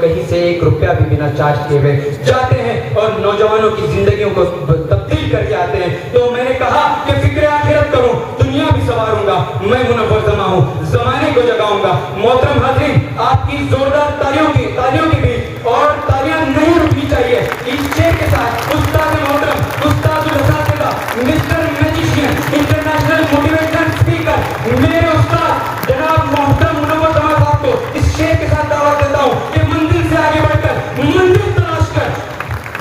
کہیں سے 1 روپیہ بھی بنا چارج کیے ہوئے جاتے ہیں اور نوجوانوں کی زندگیوں کو تبدیل کر کے آتے ہیں. تو میں نے کہا کہ فکر آخرت کروں, دنیا بھی سنواروں گا, میں منور زماں ہوں, زمانے کو جگاؤں گا. محترم حاضرین, آپ کی زوردار تالیوں کی بھی اور تالیاں نہیں رکنی چاہیے. اس شعر کے ساتھ استاد محترم, استاد الاساتذہ, mister magician, international motivation speaker, میرے استاد جناب محترم منور زماں صاحب کو اس شعر کے ساتھ دعوت دیتا ہوں کہ منزل سے آگے بڑھ کر منزل تلاش کر,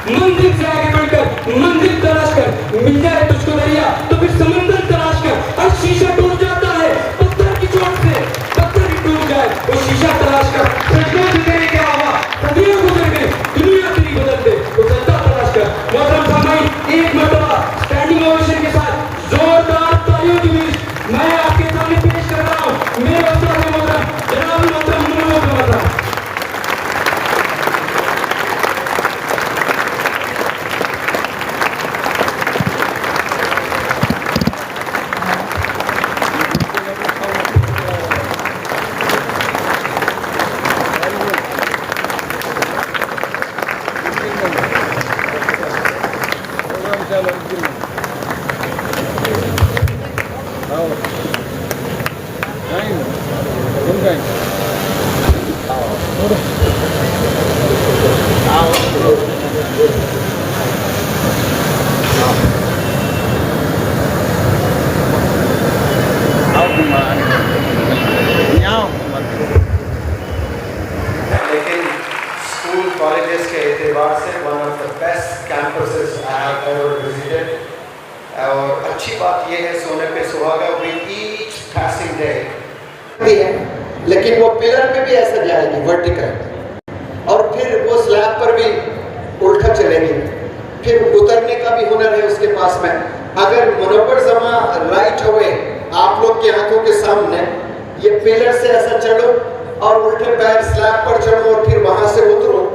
منزل سے آگے بڑھ کر منزل تلاش کر. مل جائے تجھ کو دریا تو پھر سمندر تلاش کر. اور شیشہ ٹوٹ جاتا ہے پتھر کی چوٹ سے, پتھر ہی ٹوٹ جائے وہ شیشہ تلاش کر. سجدوں سے کرے کیا ہوا, صدیوں گزر گئے, دنیا تیری بدل دے وہ سجدہ تلاش کر. محترم سامعین, ایک مرتبہ اسٹینڈنگ اوویشن کے ساتھ زوردار تالیوں کی بیچ میں آپ کے سامنے پیش کر رہا ہوں میرے استاد محترم جناب محترم منور زماں صاحب. لیکن اسکول کالجز کے اعتبار سے one of the best campuses I have ever visited. اور اچھی بات یہ ہے سونے پہ سہاگا ود ایچ پاسنگ ڈے بھی ہے, لیکن وہ پلر پہ بھی ایسا جائے گی ورٹیکل, اور پھر وہ سلیب پر بھی الٹا چلے گی, پھر اترنے کا بھی ہنر ہے اس کے پاس میں. اگر منور زماں رائٹ ہوئے آپ لوگ کی آنکھوں کے سامنے یہ پلر سے ایسا چڑھو اور الٹے پیر سلیب پر چڑھو اور پھر وہاں سے اترو,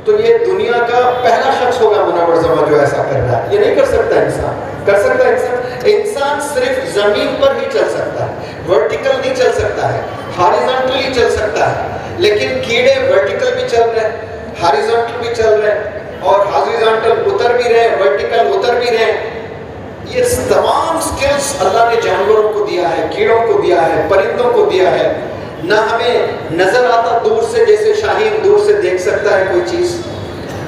تو یہ دنیا کا پہلا شخص ہوگا منور زماں جو ایسا کر رہا ہے. یہ نہیں کر سکتا انسان, کر سکتا انسان صرف زمین پر ہی چل سکتا ہے, ورٹیکل نہیں چل سکتا ہے, ہاریزونٹلی چل سکتا ہے. لیکن کیڑے ورٹیکل بھی چل رہے ہیں, ہاریزونٹل بھی چل رہے ہیں, اور ہاریزونٹل اتر بھی رہے ہیں, ورٹیکل اتر بھی رہے ہیں. یہ تمام سکلز اللہ نے جانوروں کو دیا ہے, کیڑوں کو دیا ہے, پرندوں کو دیا ہے. نہ ہمیں نظر آتا دور سے, جیسے شاہین دور سے دیکھ سکتا ہے کوئی چیز,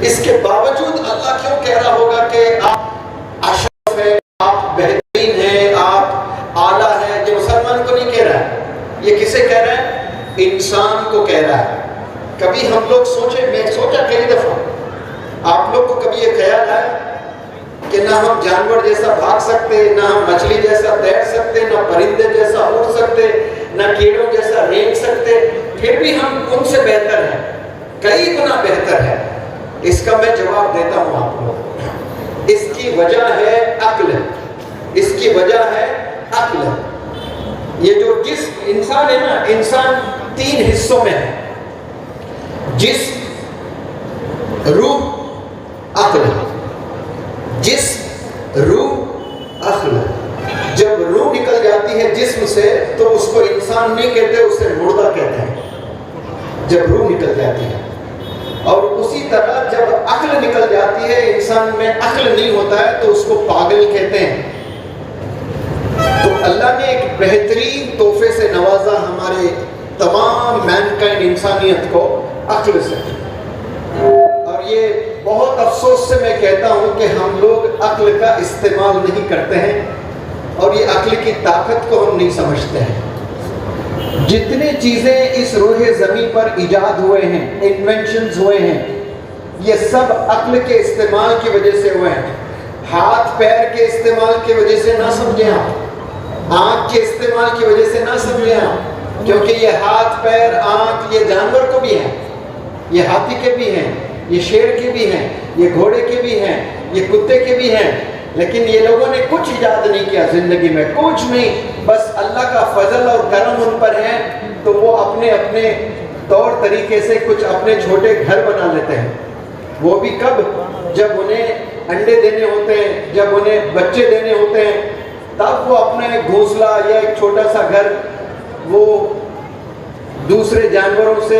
اس کے باوجود اللہ کیوں کہہ رہا ہوگا کہ آپ اشرف ہیں, آپ بہترین ہیں, آپ اعلیٰ ہیں. یہ مسلمان کو نہیں کہہ رہا ہے, یہ کسے کہہ رہا ہے؟ انسان کو کہہ رہا ہے. کبھی ہم لوگ سوچے, میں سوچا کئی دفعہ, آپ لوگ کو کبھی یہ خیال آیا کہ نہ ہم جانور جیسا بھاگ سکتے, نہ ہم مچھلی جیسا تیر سکتے, نہ پرندے جیسا اڑ سکتے, نہ کیڑوں جیسا رینگ سکتے, پھر بھی ہم ان سے بہتر ہیں, کئی گنا بہتر ہے. اس کا میں جواب دیتا ہوں آپ کو. اس کی وجہ ہے عقل, اس کی وجہ ہے عقل. یہ جو جسم انسان ہے نا, انسان 3 حصوں میں ہے, جسم, روح, عقل. جسم, روح, عقل. جب روح نکل جاتی ہے جسم سے تو اس کو انسان نہیں کہتے, اسے مردہ کہتے ہیں جب روح نکل جاتی ہے. اور اسی طرح جب عقل نکل جاتی ہے, انسان میں عقل نہیں ہوتا ہے, تو اس کو پاگل کہتے ہیں. تو اللہ نے ایک بہترین تحفے سے نوازا ہمارے تمام مینکائنڈ, انسانیت کو, عقل سے. اور یہ بہت افسوس سے میں کہتا ہوں کہ ہم لوگ عقل کا استعمال نہیں کرتے ہیں, اور یہ عقل کی طاقت کو ہم نہیں سمجھتے ہیں. جتنے چیزیں اس روح زمین پر ایجاد ہوئے ہیں, انوینشنز ہوئے ہیں, یہ سب عقل کے استعمال کی وجہ سے ہوئے ہیں. ہاتھ پیر کے استعمال کی وجہ سے نہ سمجھیں آپ, آنکھ کے استعمال کی وجہ سے نہ سمجھیں آپ, کیونکہ یہ ہاتھ پیر آنکھ یہ جانور کو بھی ہیں, یہ ہاتھی کے بھی ہیں, یہ شیر کے بھی ہیں, یہ گھوڑے کے بھی ہیں, یہ کتے کے بھی ہیں. لیکن یہ لوگوں نے کچھ ایجاد نہیں کیا زندگی میں, کچھ نہیں, بس اللہ کا فضل اور کرم ان پر ہے, تو وہ اپنے اپنے طور طریقے سے کچھ اپنے چھوٹے گھر بنا لیتے ہیں. وہ بھی کب؟ جب انہیں انڈے دینے ہوتے ہیں, جب انہیں بچے دینے ہوتے ہیں, تب وہ اپنے گھونسلہ یا ایک چھوٹا سا گھر وہ دوسرے جانوروں سے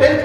10th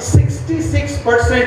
66%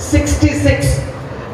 66।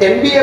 MBA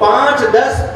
5, 10,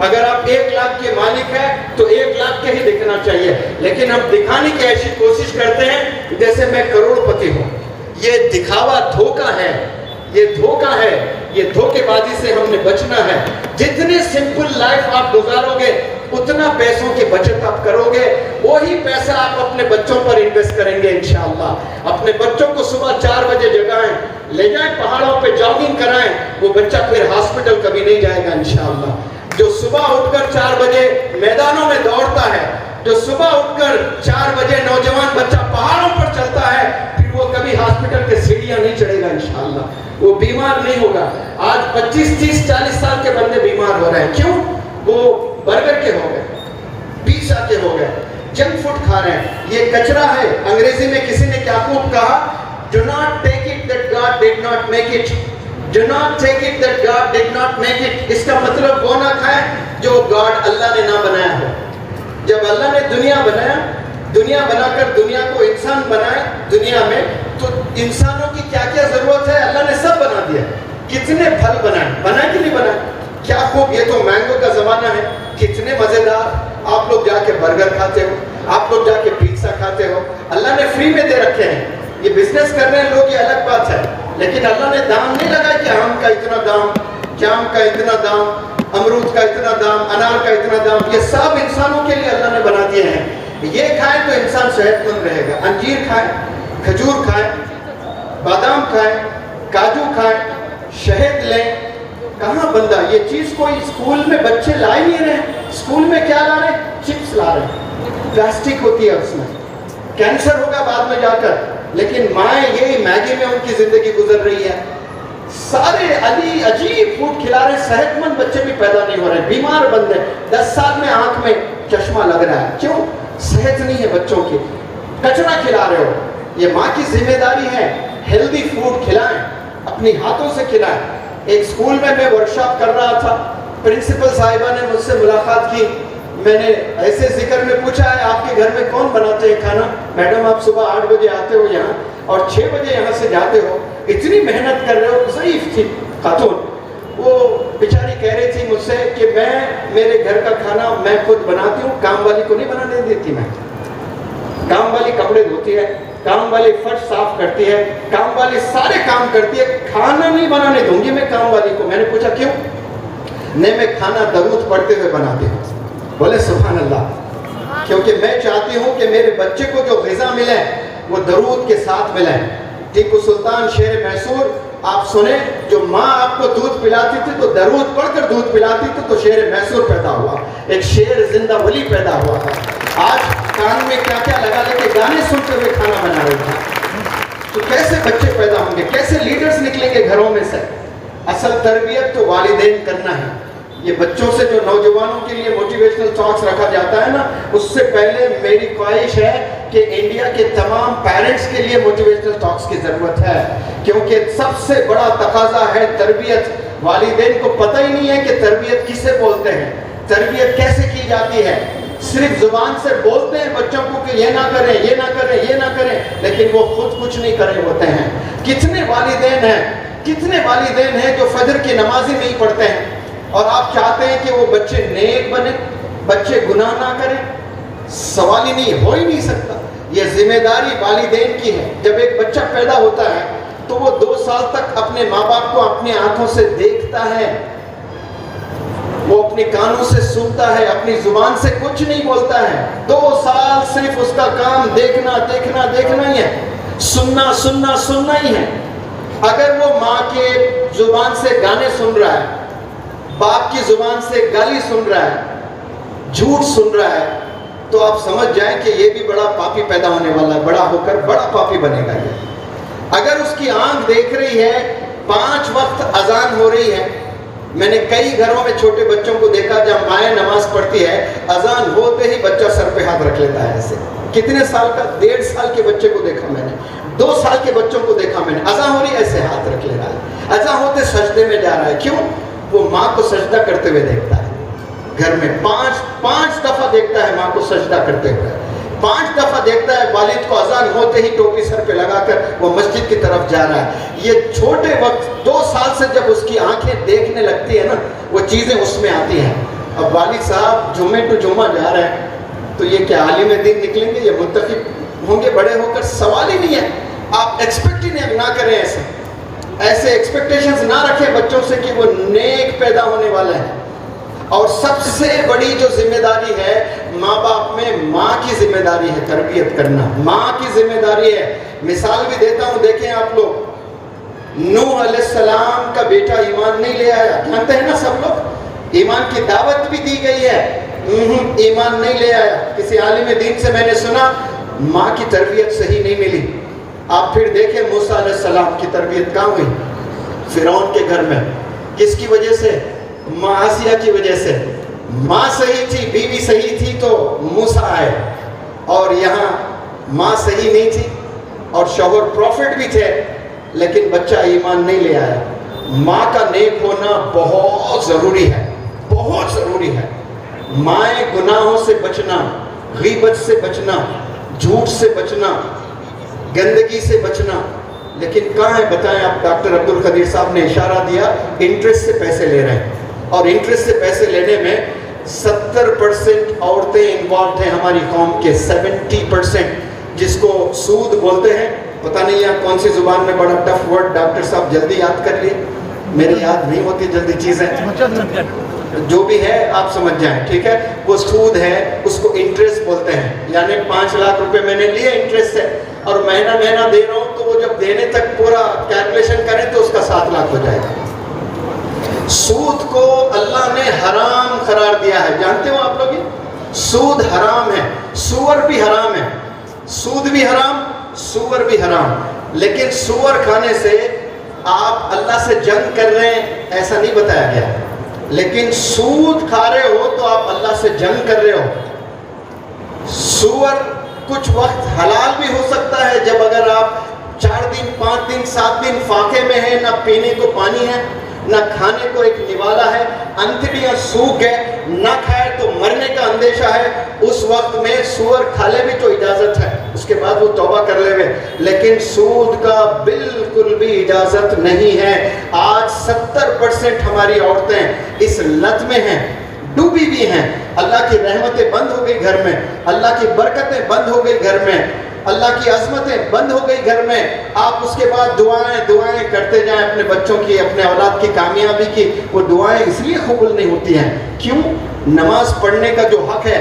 اگر آپ 1 لاکھ کے مالک ہیں تو 1 لاکھ کے ہی دکھنا چاہیے، لیکن ہم دکھانے کی ایسی کوشش کرتے ہیں جیسے میں کروڑپتی ہوں. یہ دکھاوا دھوکہ ہے، یہ دھوکہ ہے، یہ دھوکے بازی سے ہم نے بچنا ہے. جتنے سمپل لائف آپ گزارو گے اتنا پیسوں کی بچت آپ کرو گے، وہی پیسہ آپ اپنے بچوں پر انویسٹ کریں گے انشاءاللہ. اپنے بچوں کو صبح 4 بجے جگائیں، لے جائیں پہاڑوں پہ جاگنگ کرائیں، وہ بچہ پھر ہاسپٹل کبھی نہیں جائے گا انشاءاللہ. جو صبح اٹھ کر 4 بجے میدانوں میں دوڑتا ہے، جو صبح اٹھ کر 4 بجے نوجوان بچہ پہاڑوں پر چلتا ہے، پھر وہ کبھی ہاسپٹل کے سیڑھیاں نہیں چڑھے گا انشاءاللہ، وہ بیمار نہیں ہوگا. آج 25 30 40 سال کے بندے بیمار ہو رہے ہیں، کیوں؟ وہ برگر کے ہو گئے، پیزا کے ہو گئے، جنک فوڈ کھا رہے ہیں. یہ کچرا ہے. انگریزی میں کسی نے کیا خوب کہا، do not take it that God did not make it, do not take it that God did not make it. اس کا مطلب وہ نہ کھائیں جو گاڈ اللہ نے نہ بنایا ہو. جب اللہ نے دنیا بنایا، دنیا بنا کر دنیا کو انسان بنائے دنیا میں، تو انسانوں کی کیا کیا ضرورت ہے اللہ نے سب بنا دیا. کتنے پھل بنائے کہ نہیں بنائے؟ کیا خوب. یہ تو مینگو کا زمانہ ہے، کتنے مزیدار. آپ لوگ جا کے برگر کھاتے ہو، آپ لوگ جا کے پیزا کھاتے ہو، اللہ نے فری میں دے رکھے ہیں. یہ بزنس کر رہے ہیں لوگ، یہ الگ بات ہے، لیکن اللہ نے دام نہیں لگا کہ آم کا اتنا دام، جام کا اتنا دام، امرود کا اتنا دام، انار کا اتنا دام. یہ سب انسانوں کے لیے اللہ نے بنا دیے ہیں. یہ کھائیں تو انسان صحت مند رہے گا. انجیر کھائیں، کھجور کھائیں، بادام کھائیں، کاجو کھائیں، شہد لیں. کہاں بندہ یہ چیز کوئی اسکول میں بچے لائے نہیں رہے. اسکول میں کیا لا رہے ہیں؟ چپس لا رہے ہیں، پلاسٹک ہوتی ہے اس میں، کینسر ہوگا بعد میں جا کر. لیکن مائیں یہی میگی میں ان کی زندگی گزر رہی ہے. سارے عجیب فوڈ کھلا رہے ہیں، صحت مند بچے بھی پیدا نہیں ہو رہے ہیں، بیمار بندے. 10 سال میں آنکھ میں چشمہ لگ رہا ہے. کیوں؟ صحت نہیں ہے بچوں کی. کچرا کھلا رہے ہو. یہ ماں کی ذمہ داری ہے، ہیلدی فوڈ کھلائیں، اپنی ہاتھوں سے کھلائیں. ایک اسکول میں ورکشاپ کر رہا تھا، پرنسپل صاحبہ نے مجھ سے ملاقات کی. میں نے ایسے ذکر میں پوچھا ہے آپ کے گھر میں کون بناتے ہیں کھانا؟ میڈم آپ صبح 8 بجے آتے ہو یہاں اور 6 بجے یہاں سے جاتے ہو، اتنی محنت کر رہے ہو. ضعیف تھی خاتون، وہ بیچاری کہہ رہی تھی مجھ سے کہ میں میرے گھر کا کھانا میں خود بناتی ہوں، کام والی کو نہیں بنانے دیتی. میں کام والی کپڑے دھوتی ہے، کام والی فرش صاف کرتی ہے، کام والی سارے کام کرتی ہے، کھانا نہیں بنانے دوں گی میں کام والی کو. میں نے پوچھا کیوں؟ نہیں میں کھانا درود پڑھتے ہوئے بناتی ہوں. بولے سبحان اللہ، کیونکہ میں چاہتی ہوں کہ میرے بچے کو جو غذا ملے وہ درود کے ساتھ ملے. ٹیپو سلطان شعر میسور آپ سنیں، جو ماں آپ کو دودھ پلاتی تھی تو درود پڑھ کر دودھ پلاتی تھی، تو شعر میسور پیدا ہوا، ایک شعر زندہ ولی پیدا ہوا ہے. آج کان میں کیا کیا لگا لے کے گانے سنتے ہوئے کھانا بنا رہے تھے. تو کیسے بچے پیدا ہوں گے؟ کیسے لیڈرز نکلیں گے گھروں میں سے؟ اصل تربیت تو والدین کرنا ہے. یہ بچوں سے جو نوجوانوں کے لیے موٹیویشنل ٹاکس رکھا جاتا ہے نا، اس سے پہلے میری خواہش ہے کہ انڈیا کے تمام پیرنٹس کے لیے موٹیویشنل ٹاکس کی ضرورت ہے، کیونکہ سب سے بڑا تقاضا ہے تربیت. والدین کو پتہ ہی نہیں ہے کہ تربیت کسے بولتے ہیں، تربیت کیسے کی جاتی ہے. صرف زبان سے بولتے ہیں بچوں کو کہ یہ نہ کریں، یہ نہ کریں، یہ نہ کریں، لیکن وہ خود کچھ نہیں کرے ہوتے ہیں. کتنے والدین ہیں جو فجر کی نماز ہی نہیں پڑھتے ہیں، اور آپ چاہتے ہیں کہ وہ بچے نیک بنے، بچے گناہ نہ کریں؟ سوال ہی نہیں، ہو ہی نہیں سکتا. یہ ذمہ داری والدین کی ہے. جب ایک بچہ پیدا ہوتا ہے تو وہ 2 سال تک اپنے ماں باپ کو اپنی آنکھوں سے دیکھتا ہے، وہ اپنی کانوں سے سنتا ہے، اپنی زبان سے کچھ نہیں بولتا ہے. 2 سال صرف اس کا کام دیکھنا دیکھنا دیکھنا ہی ہے، سننا سننا سننا ہی ہے. اگر وہ ماں کے زبان سے گانے سن رہا ہے، باپ کی زبان سے گالی سن رہا ہے، جھوٹ سن رہا ہے، تو آپ سمجھ جائیں کہ یہ بھی بڑا پاپی پیدا ہونے والا ہے. بڑا ہو کر بڑا پاپی بنے گا یہ. اگر اس کی آنکھ دیکھ رہی ہے 5 وقت اذان ہو رہی ہے. میں نے کئی گھروں میں چھوٹے بچوں کو دیکھا جب مائیں نماز پڑھتی ہے، اذان ہوتے ہی بچہ سر پہ ہاتھ رکھ لیتا ہے ایسے. کتنے سال کا؟ 1.5 سال کے بچے کو دیکھا میں نے، 2 سال کے بچوں کو دیکھا میں نے. اذان ہو رہی ایسے ہاتھ رکھ لے رہا ہے، اذان ہوتے سجدے میں جا رہا ہے. کیوں؟ وہ ماں کو سجدہ کرتے ہوئے دیکھتا ہے. گھر میں 5 دفعہ دیکھتا ہے ماں کو سجدہ کرتے ہوئے، 5 دفعہ دیکھتا ہے والد کو اذان ہوتے ہی ٹوپی سر پہ لگا کر وہ مسجد کی طرف جا رہا ہے. یہ چھوٹے وقت 2 سال سے جب اس کی آنکھیں دیکھنے لگتی ہے نا، وہ چیزیں اس میں آتی ہیں. اب والد صاحب جمعے ٹو جمعہ جا رہے ہیں تو یہ کیا عالم دین نکلیں گے یا منتخب ہوں گے بڑے ہو کر؟ سوال ہی نہیں ہے. آپ ایکسپیکٹ ہی نہ کریں ایسے ایکسپیکٹیشنز نہ رکھیں بچوں سے کہ وہ نیک پیدا ہونے والے ہیں. اور سب سے بڑی جو ذمہ داری ہے ماں باپ میں، ماں کی ذمہ داری ہے تربیت کرنا، ماں کی ذمہ داری ہے. مثال بھی دیتا ہوں، دیکھیں آپ لوگ، نوح علیہ السلام کا بیٹا ایمان نہیں لے آیا، جانتے ہیں نا سب لوگ، ایمان کی دعوت بھی دی گئی ہے، ایمان نہیں لے آیا. کسی عالم دین سے میں نے سنا ماں کی تربیت صحیح نہیں ملی. آپ پھر دیکھیں موسیٰ علیہ السلام کی تربیت کہاں ہوئی؟ فرعون کے گھر میں. کس کی وجہ سے؟ ماں آسیہ کی وجہ سے. ماں صحیح تھی، بیوی صحیح تھی تو موسیٰ آئے. اور یہاں ماں صحیح نہیں تھی اور شوہر پروفٹ بھی تھے لیکن بچہ ایمان نہیں لے آیا. ماں کا نیک ہونا بہت ضروری ہے، بہت ضروری ہے. مائیں گناہوں سے بچنا، غیبت سے بچنا، جھوٹ سے بچنا، گندگی سے بچنا. لیکن کہاں ہے بتائیں آپ؟ ڈاکٹر عبد القدیر صاحب نے اشارہ دیا، انٹرسٹ سے پیسے لے رہے ہیں. اور انٹرسٹ سے پیسے لینے میں 70% عورتیں انوالوڈ ہیں ہماری قوم کے، 70%، جس کو سود بولتے ہیں. پتہ نہیں یہاں کون سی زبان میں، بڑا ٹف ورڈ، ڈاکٹر صاحب جلدی یاد کر لیے، میری یاد نہیں ہوتی جلدی چیزیں. جو بھی ہے آپ سمجھ جائیں، ٹھیک ہے؟ وہ سود ہے، اس کو انٹرسٹ بولتے ہیں. یعنی 5 لاکھ روپے میں نے لیے انٹرسٹ سے اور مہینہ دے رہا ہوں، تو وہ جب دینے تک پورا کیلکولیشن کریں تو اس کا 7 لاکھ ہو جائے گا. سود کو اللہ نے حرام قرار دیا ہے. جانتے ہو آپ لوگ یہ سود حرام ہے. سور بھی حرام ہے، سود بھی حرام، سور بھی حرام. لیکن سور کھانے سے آپ اللہ سے جنگ کر رہے ہیں ایسا نہیں بتایا گیا. لیکن سود کھا رہے ہو تو آپ اللہ سے جنگ کر رہے ہو. سور کچھ وقت حلال بھی ہو سکتا ہے جب اگر آپ 4 دن 5 دن 7 دن فاقے میں ہیں، نہ پینے کو پانی ہے، نہ کھانے کو ایک نوالا ہے، انتڑیاں سوکھ گئے، نہ کھائے تو مرنے کا اندیشہ ہے. اس وقت میں سور کھا لے بھی تو اجازت ہے، اس کے بعد وہ توبہ کر لے. لیکن سود کا بالکل بھی اجازت نہیں ہے. آج 70% ہماری عورتیں اس لت میں ہیں، ڈوبی بھی ہیں. اللہ کی رحمتیں بند ہو گئی گھر میں، اللہ کی برکتیں بند ہو گئی گھر میں، اللہ کی عظمتیں بند ہو گئی گھر میں. آپ اس کے بعد دعائیں کرتے جائیں اپنے بچوں کی، اپنے اولاد کی کامیابی کی. وہ دعائیں اس لیے قبول نہیں ہوتی ہیں، کیوں؟ نماز پڑھنے کا جو حق ہے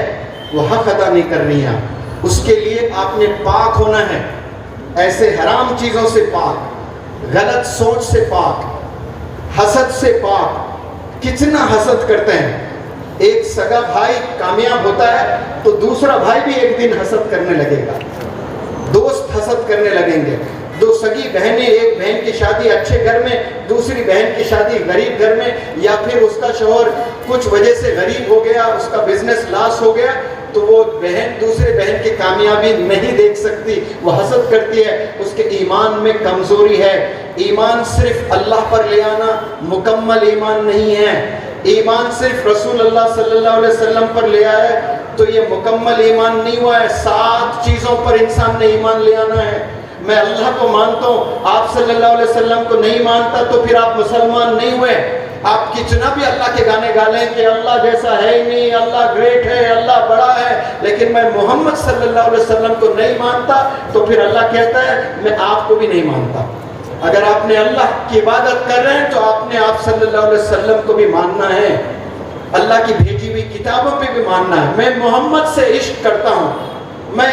وہ حق ادا نہیں کر رہی ہیں. اس کے لیے آپ نے پاک ہونا ہے، ایسے حرام چیزوں سے پاک، غلط سوچ سے پاک، حسد سے پاک. کتنا حسد کرتے ہیں. ایک سگا بھائی کامیاب ہوتا ہے تو دوسرا بھائی بھی ایک دن حسد کرنے لگے گا، دوست حسد کرنے لگیں گے. 2 سگی بہنیں، ایک بہن کی شادی اچھے گھر میں، دوسری بہن کی شادی غریب گھر میں، یا پھر اس کا شوہر کچھ وجہ سے غریب ہو گیا، اس کا بزنس لاس ہو گیا، تو وہ بہن دوسرے بہن کی کامیابی نہیں دیکھ سکتی، وہ حسد کرتی ہے. اس کے ایمان میں کمزوری ہے. ایمان صرف اللہ پر لے آنا مکمل ایمان نہیں ہے. ایمان صرف رسول اللہ صلی اللہ علیہ وسلم پر لے آئے تو یہ مکمل ایمان نہیں ہوا ہے. 7 چیزوں پر انسان نے ایمان لے آنا ہے. میں اللہ کو مانتا ہوں، آپ صلی اللہ علیہ وسلم کو نہیں مانتا تو پھر آپ مسلمان نہیں ہوئے. آپ کتنا بھی اللہ کے گانے گا لیں کہ اللہ جیسا ہے ہی نہیں، اللہ گریٹ ہے، اللہ بڑا ہے، لیکن میں محمد صلی اللہ علیہ وسلم کو نہیں مانتا تو پھر اللہ کہتا ہے میں آپ کو بھی نہیں مانتا. اگر آپ نے اللہ کی عبادت کر رہے ہیں تو آپ نے آپ صلی اللہ علیہ وسلم کو بھی ماننا ہے، اللہ کی بھیجی ہوئی کتابوں پہ بھی ماننا ہے. میں محمد سے عشق کرتا ہوں، میں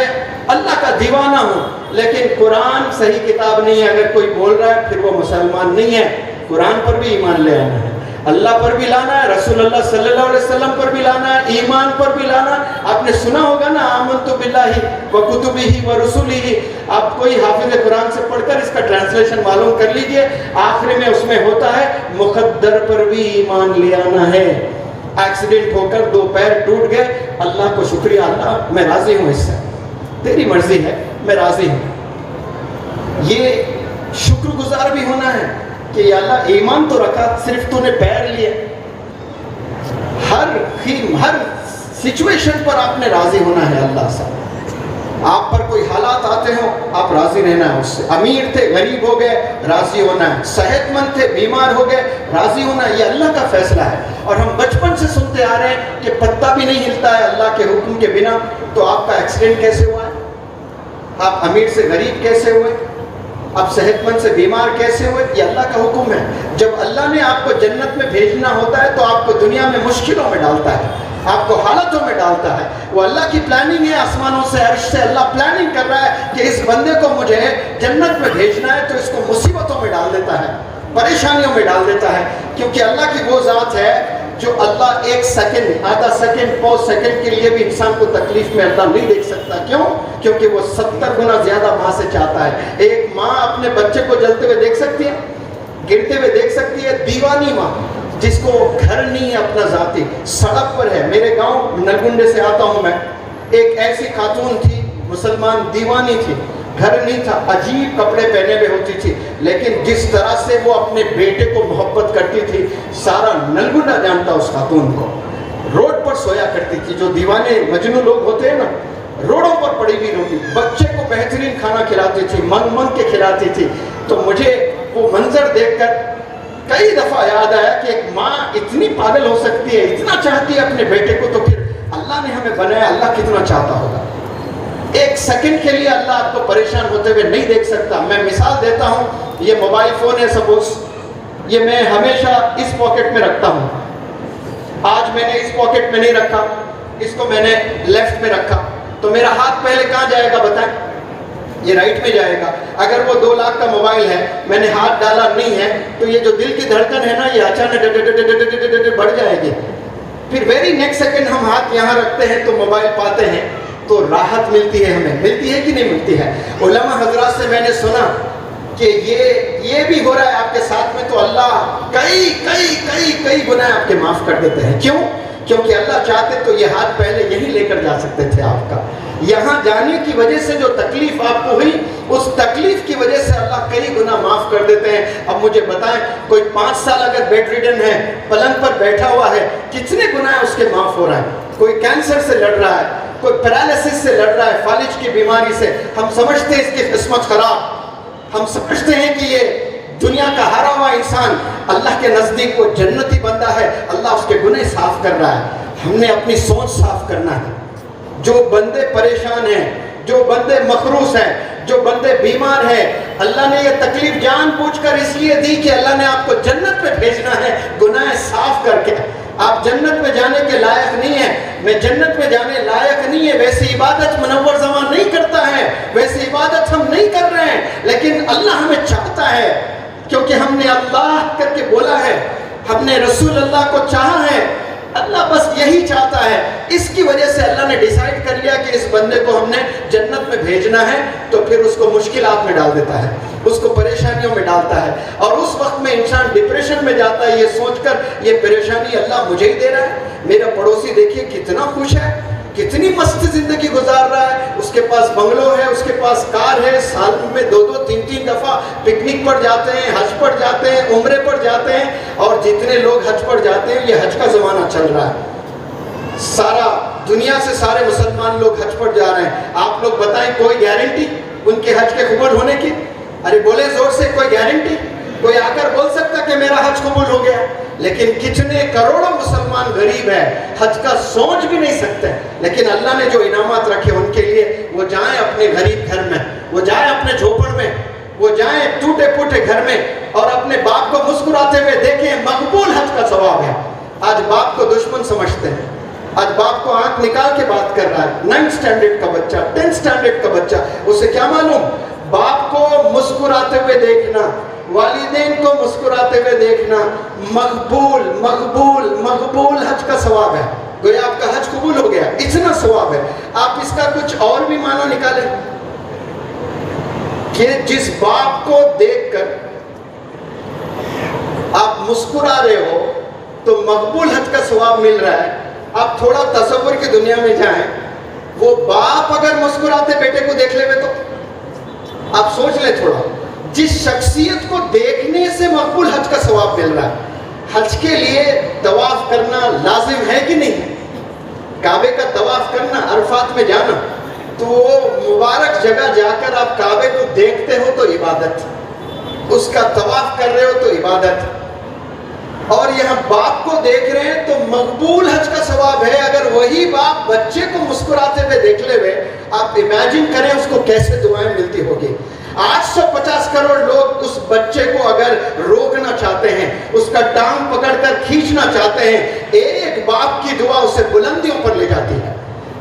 اللہ کا دیوانہ ہوں، لیکن قرآن صحیح کتاب نہیں ہے. اگر کوئی بول رہا ہے پھر وہ مسلمان نہیں ہے. قرآن پر بھی ایمان لے آنا ہے، اللہ پر بھی لانا ہے، رسول اللہ صلی اللہ علیہ وسلم پر بھی لانا ہے، ایمان پر بھی لانا ہے. آپ نے سنا ہوگا نا آمنت باللہ وکتبہ ورسلہ. آپ کوئی حافظ قرآن سے پڑھ کر اس کا ٹرانسلیشن معلوم کر لیجئے. آخری میں اس میں ہوتا ہے مقدر پر بھی ایمان لے آنا ہے. ایکسیڈنٹ ہو کر 2 پیر ٹوٹ گئے، اللہ کو شکریہ، اللہ میں راضی ہوں، اس سے تیری مرضی ہے، میں راضی ہوں. یہ شکر گزار بھی ہونا ہے کہ یا اللہ ایمان تو رکھا، صرف تو نے پیر لیے. ہر سچویشن پر آپ نے راضی ہونا ہے اللہ سے. آپ پر کوئی حالات آتے ہوں آپ راضی رہنا ہے اس سے. امیر تھے غریب ہو گئے راضی ہونا ہے, صحت مند تھے بیمار ہو گئے راضی ہونا ہے, یہ اللہ کا فیصلہ ہے. اور ہم بچپن سے سنتے آ رہے ہیں کہ پتا بھی نہیں ہلتا ہے اللہ کے حکم کے بنا. تو آپ کا ایکسیڈنٹ کیسے ہوا ہے؟ آپ امیر سے غریب کیسے ہوئے؟ آپ صحت مند سے بیمار کیسے ہوئے؟ یہ اللہ کا حکم ہے. جب اللہ نے آپ کو جنت میں بھیجنا ہوتا ہے تو آپ کو دنیا میں مشکلوں میں ڈالتا ہے, آپ کو حالتوں میں ڈالتا ہے. وہ اللہ کی پلاننگ ہے, آسمانوں سے عرش سے اللہ پلاننگ کر رہا ہے کہ اس بندے کو مجھے جنت میں بھیجنا ہے, تو اس کو مصیبتوں میں ڈال دیتا ہے, پریشانیوں میں ڈال دیتا ہے. کیونکہ اللہ کی وہ ذات ہے جو اللہ ایک سیکنڈ, آدھا سیکنڈ, پوز سیکنڈ کے لیے بھی انسان کو تکلیف میں اللہ نہیں دیکھ سکتا. کیوں؟ کیونکہ وہ 70 گنا زیادہ ماں سے چاہتا ہے. ایک ماں اپنے بچے کو جلتے ہوئے دیکھ سکتی ہے, گرتے ہوئے دیکھ سکتی ہے. دیوانی ماں جس کو گھر نہیں ہے اپنا ذاتی, سڑک پر ہے. میرے گاؤں نلگنڈے سے آتا ہوں میں, ایک ایسی خاتون تھی مسلمان, دیوانی تھی, گھر نہیں تھا, عجیب کپڑے پہنے ہوئے ہوتی تھی, لیکن جس طرح سے وہ اپنے بیٹے کو محبت کرتی تھی سارا نلگنڈا جانتا اس خاتون کو. روڈ پر سویا کرتی تھی. جو دیوانے مجنون لوگ ہوتے ہیں نا, روڈوں پر پڑی ہوئی ہوتی, بچے کو بہترین کھانا کھلاتی تھی, منگ کے کھلاتی تھی. تو مجھے وہ منظر دیکھ کر کئی دفعہ یاد آیا کہ ایک ماں اتنی پاگل ہو سکتی ہے, اتنا چاہتی ہے اپنے بیٹے کو, تو پھر اللہ نے ہمیں بنایا, اللہ کتنا چاہتا ہوگا. ایک سیکنڈ کے لیے اللہ آپ کو پریشان ہوتے ہوئے نہیں دیکھ سکتا. میں مثال دیتا ہوں, یہ موبائل فون ہے سپوز, یہ میں ہمیشہ اس پاکٹ میں رکھتا ہوں. آج میں نے اس پاکٹ میں نہیں رکھا, اس کو میں نے لیفٹ میں رکھا, تو میرا ہاتھ پہلے کہاں جائے گا بتائیں؟ یہ رائٹ میں جائے گا. اگر وہ 2 لاکھ کا موبائل ہے, میں نے ہاتھ ڈالا نہیں ہے, تو یہ جو دل کی دھڑکن ہے نا, یہ اچانک بڑھ جائے گی. پھر ویری نیکسٹ سیکنڈ ہم ہاتھ یہاں رکھتے ہیں تو موبائل پاتے ہیں, تو راحت ملتی ہے. ہمیں ملتی ہے کہ نہیں ملتی ہے؟ علماء حضرات سے میں نے سنا کہ یہ بھی ہو رہا ہے آپ کے ساتھ میں, تو اللہ کئی کئی کئی کئی گناہ آپ کے معاف کر دیتے ہیں. کیوں؟ کیونکہ اللہ چاہتے تو یہ ہاتھ پہلے یہی لے کر جا سکتے تھے آپ کا. یہاں جانے کی وجہ سے جو تکلیف آپ کو ہوئی, اس تکلیف کی وجہ سے اللہ کئی گناہ معاف کر دیتے ہیں. اب مجھے بتائیں, کوئی 5 سال اگر بیڈ ریڈن ہے, پلنگ پر بیٹھا ہوا ہے, کتنے گناہ اس کے معاف ہو رہا ہے؟ کوئی کینسر سے لڑ رہا ہے, کوئی پیرالسس سے لڑ رہا ہے, فالج کی بیماری سے. ہم سمجھتے ہیں اس کی قسمت خراب, ہم سمجھتے ہیں کہ یہ دنیا کا ہارا ہوا انسان, اللہ کے نزدیک وہ جنتی بندہ ہے, اللہ اس کے گناہ صاف کر رہا ہے. ہم نے اپنی سوچ صاف کرنا ہے. جو بندے پریشان ہیں, جو بندے مخروص ہیں, جو بندے بیمار ہیں, اللہ نے یہ تکلیف جان بوجھ کر اس لیے دی کہ اللہ نے آپ کو جنت میں بھیجنا ہے, گناہ صاف کر کے. آپ جنت میں جانے کے لائق نہیں ہیں, میں جنت میں جانے لائق نہیں ہے. ویسی عبادت منور زمان نہیں کرتا ہے, ویسی عبادت ہم نہیں کر رہے ہیں, لیکن اللہ ہمیں چاہتا ہے کیونکہ ہم نے اللہ کر کے بولا ہے, ہم نے رسول اللہ کو چاہا ہے. اللہ بس یہی چاہتا ہے. اس کی وجہ سے اللہ نے ڈیسائیڈ کر لیا کہ اس بندے کو ہم نے جنت میں بھیجنا ہے, تو پھر اس کو مشکلات میں ڈال دیتا ہے, اس کو پریشانیوں میں ڈالتا ہے. اور اس وقت میں انسان ڈپریشن میں جاتا ہے, یہ سوچ کر یہ پریشانی اللہ مجھے ہی دے رہا ہے. میرا پڑوسی دیکھیے کتنا خوش ہے, کتنی مست زندگی گزار رہا ہے, اس کے پاس بنگلو ہے, اس کے پاس کار ہے, سال میں 2-2 3-3 دفعہ پکنک پر جاتے ہیں, حج پر جاتے ہیں, عمرے پر جاتے ہیں. اور جتنے لوگ حج پر جاتے ہیں, یہ حج کا زمانہ چل رہا ہے, سارا دنیا سے سارے مسلمان لوگ حج پر جا رہے ہیں. آپ لوگ بتائیں کوئی گارنٹی ان کے حج کے قبول ہونے کی؟ ارے بولے زور سے, کوئی گارنٹی؟ کوئی آ کر بول سکتا کہ میرا حج قبول ہو گیا؟ لیکن کتنے کروڑوں مسلمان غریب ہیں, حج کا سوچ بھی نہیں سکتے, لیکن اللہ نے جو انعامات رکھے ان کے لیے, وہ جائیں اپنے غریب گھر میں, وہ جائیں اپنے جھوپڑ میں, وہ جائیں ٹوٹے پھوٹے گھر میں, اور اپنے باپ کو مسکراتے ہوئے دیکھیں, مقبول حج کا ثواب ہے. آج باپ کو دشمن سمجھتے ہیں, آج باپ کو آنکھ نکال کے بات کر رہا ہے. 9th اسٹینڈرڈ کا بچہ, 10th اسٹینڈرڈ کا بچہ, اسے کیا معلوم؟ باپ کو مسکراتے ہوئے دیکھنا, والدین کو مسکراتے ہوئے دیکھنا, مقبول مقبول مقبول حج کا ثواب ہے. گویا آپ کا حج قبول ہو گیا, اتنا ثواب ہے. آپ اس کا کچھ اور بھی معنی نکالیں کہ جس باپ کو دیکھ کر آپ مسکرا رہے ہو تو مقبول حج کا ثواب مل رہا ہے. آپ تھوڑا تصور کی دنیا میں جائیں, وہ باپ اگر مسکراتے بیٹے کو دیکھ لے تو آپ سوچ لیں تھوڑا, جس شخصیت کو دیکھنے سے مقبول حج کا ثواب مل رہا ہے. حج کے لیے طواف کرنا لازم ہے کہ نہیں؟ کعبے کا طواف کرنا, عرفات میں جانا, تو وہ مبارک جگہ جا کر آپ کعبے کو دیکھتے ہو تو عبادت, اس کا طواف کر رہے ہو تو عبادت, اور یہاں باپ کو دیکھ رہے ہیں تو مقبول حج کا ثواب ہے. اگر وہی باپ بچے کو مسکراتے ہوئے دیکھ لے ہوئے, آپ امیجن کریں اس کو کیسے دعائیں ملتی ہوگی. 850 کروڑ لوگ اس بچے کو اگر روکنا چاہتے ہیں, اس کا ٹانگ پکڑ کر کھینچنا چاہتے ہیں, ایک باپ کی دعا اسے بلندیوں پر لے جاتی ہے.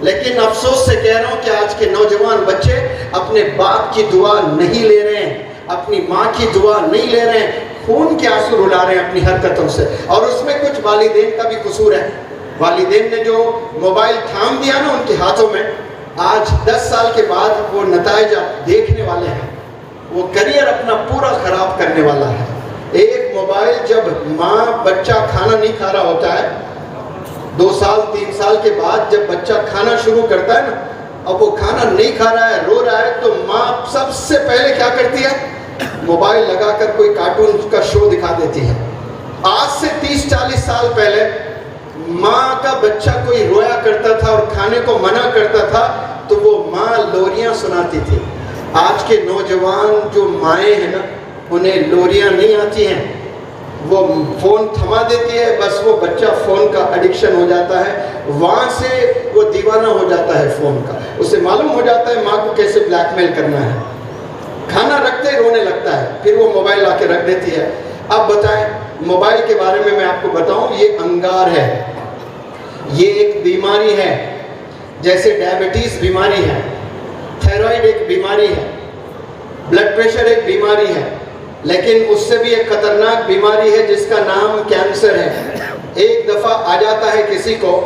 لیکن افسوس سے کہہ رہا ہوں کہ آج کے نوجوان بچے اپنے باپ کی دعا نہیں لے رہے ہیں, اپنی ماں کی دعا نہیں لے رہے ہیں, خون کے آنسو رلا رہے ہیں اپنی حرکتوں سے. اور اس میں کچھ والدین کا بھی قصور ہے. والدین نے جو موبائل تھام دیا نا ان کے ہاتھوں میں, آج 10 سال کے بعد وہ نتائج آپ دیکھنے والے ہیں. وہ کریئر اپنا پورا خراب کرنے والا ہے. ایک موبائل جب ماں بچہ کھانا نہیں کھا رہا ہوتا ہے, 2 سال 3 سال کے بعد جب بچہ کھانا شروع کرتا ہے نا, اب وہ کھانا نہیں کھا رہا ہے, رو رہا ہے, تو ماں سب سے پہلے کیا کرتی ہے, موبائل لگا کر کوئی کارٹون کا شو دکھا دیتی ہے. آج سے 30-40 سال پہلے ماں کا بچہ کوئی رویا کرتا تھا اور کھانے کو منع کرتا تھا تو وہ ماں لوریاں سناتی تھی. آج کے نوجوان جو مائیں ہیں نا, انہیں لوریاں نہیں آتی ہیں, وہ فون تھما دیتی ہے, بس وہ بچہ فون کا ایڈکشن ہو جاتا ہے, وہاں سے وہ دیوانہ ہو جاتا ہے فون کا. اسے معلوم ہو جاتا ہے ماں کو کیسے بلیک میل کرنا ہے. کھانا رکھتے ہی رونے لگتا ہے, پھر وہ موبائل لا کے رکھ دیتی ہے. اب بتائیں, موبائل کے بارے میں آپ کو بتاؤں, یہ انگار ہے, یہ ایک بیماری ہے. جیسے ڈائبٹیز بیماری ہے, تھائرائیڈ ایک بیماری ہے, بلڈ پریشر ایک بیماری ہے, لیکن اس سے بھی ایک خطرناک بیماری ہے جس کا نام کینسر ہے. ایک دفعہ آ جاتا ہے کسی کو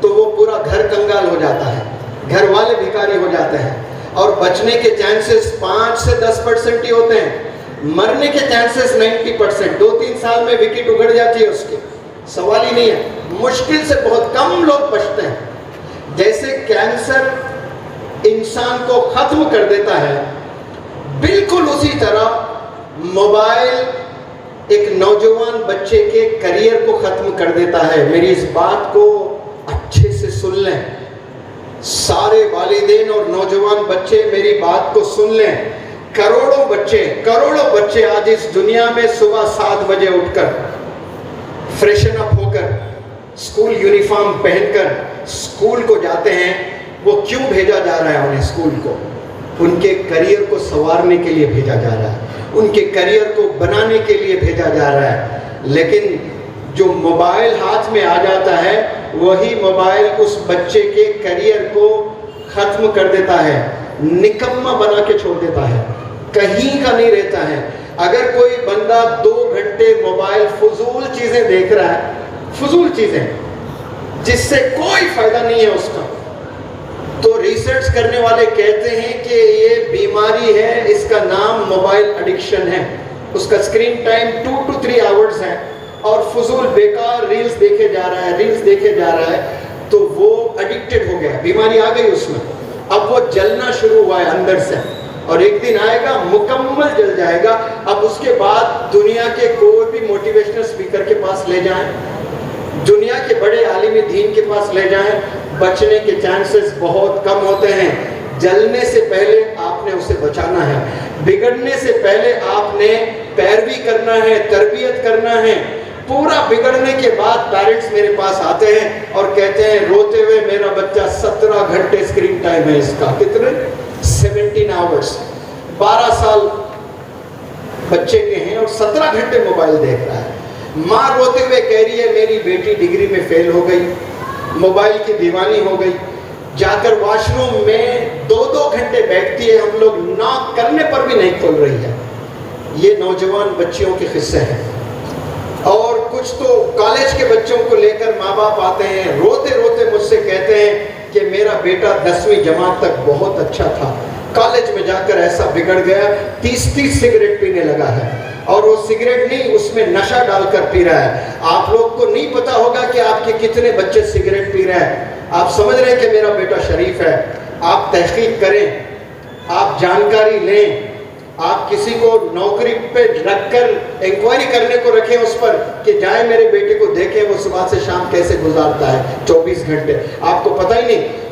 تو وہ پورا گھر کنگال ہو جاتا ہے, گھر والے بھیکاری ہو جاتے ہیں, اور بچنے کے چانسز 5 سے 10% ہی ہوتے ہیں, مرنے کے چانسز 90%. 2-3 سال میں وکٹ اگڑ جاتی ہے اس کی, سوال ہی نہیں ہے. مشکل سے بہت کم لوگ بچتے ہیں. جیسے کینسر انسان کو ختم کر دیتا ہے, بالکل اسی طرح موبائل ایک نوجوان بچے کے کریئر کو ختم کر دیتا ہے. میری اس بات کو اچھے سے سن لیں, سارے والدین اور نوجوان بچے میری بات کو سن لیں. کروڑوں بچے آج اس دنیا میں صبح 7 بجے اٹھ کر فریشن اپ ہو کر اسکول یونیفارم پہن کر اسکول کو جاتے ہیں. وہ کیوں بھیجا جا رہا ہے انہیں اسکول کو؟ ان کے کریئر کو سنوارنے کے لیے بھیجا جا رہا ہے, ان کے کریئر کو بنانے کے لیے بھیجا جا رہا ہے. لیکن جو موبائل ہاتھ میں آ جاتا ہے, وہی موبائل اس بچے کے کریئر کو ختم کر دیتا ہے, نکمہ بنا کے چھوڑ دیتا ہے, کہیں کا نہیں رہتا ہے. اگر کوئی بندہ 2 گھنٹے موبائل فضول چیزیں دیکھ رہا ہے, فضول چیزیں جس سے کوئی فائدہ نہیں ہے اس کا, تو ریسرچ کرنے والے کہتے ہیں کہ یہ بیماری ہے, اس کا نام موبائل ایڈکشن ہے. اس کا اسکرین ٹائم 2 to 3 آورز ہے, اور فضول بیکار ریلز دیکھے جا رہا ہے, تو وہ ایڈکٹڈ ہو گیا, بیماری آ گئی اس میں. اب وہ جلنا شروع ہوا ہے اندر سے, اور ایک دن آئے گا مکمل جل جائے گا. اب اس کے بعد دنیا کے کوئی بھی موٹیویشنل اسپیکر کے پاس لے جائیں, دنیا کے بڑے عالم دین کے پاس لے جائیں, بچنے کے چانسز بہت کم ہوتے ہیں. جلنے سے پہلے آپ نے اسے بچانا ہے, بگڑنے سے پہلے آپ نے پیروی کرنا ہے, تربیت کرنا ہے. پورا بگڑنے کے بعد پیرنٹس میرے پاس آتے ہیں اور کہتے ہیں روتے ہوئے, میرا بچہ 17 گھنٹے اسکرین ٹائم ہے اس کا. کتنے؟ 17 آورز. 12 سال بچے کے ہیں اور 17 گھنٹے موبائل دیکھ رہا ہے. ماں روتے ہوئے کہہ رہی ہے میری بیٹی ڈگری میں فیل ہو گئی, موبائل کی دیوانی ہو گئی. جا کر واش روم میں 2 گھنٹے بیٹھتی ہے, ہم لوگ ناک کرنے پر بھی نہیں کھول رہی ہے. یہ نوجوان بچیوں کے قصے ہیں. اور کچھ تو کالج کے بچوں کو لے کر ماں باپ آتے ہیں, روتے روتے مجھ سے کہتے ہیں کہ میرا بیٹا 10ویں جماعت تک بہت اچھا تھا, کالج میں جا کر ایسا بگڑ گیا, 30 سگریٹ پینے لگا ہے. اور وہ سگریٹ نہیں, اس میں نشہ ڈال کر پی رہا ہے. آپ لوگ کو نہیں پتا ہوگا کہ آپ کے کتنے بچے سگریٹ پی رہے ہیں. آپ سمجھ رہے ہیں کہ میرا بیٹا شریف ہے. آپ تحقیق کریں, آپ جانکاری لیں, آپ کسی کو نوکری پہ رکھ کر انکوائری کرنے کو رکھیں اس پر کہ جائیں میرے بیٹے کو دیکھیں وہ صبح سے شام کیسے گزارتا ہے 24 گھنٹے. آپ کو پتہ ہی نہیں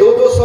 200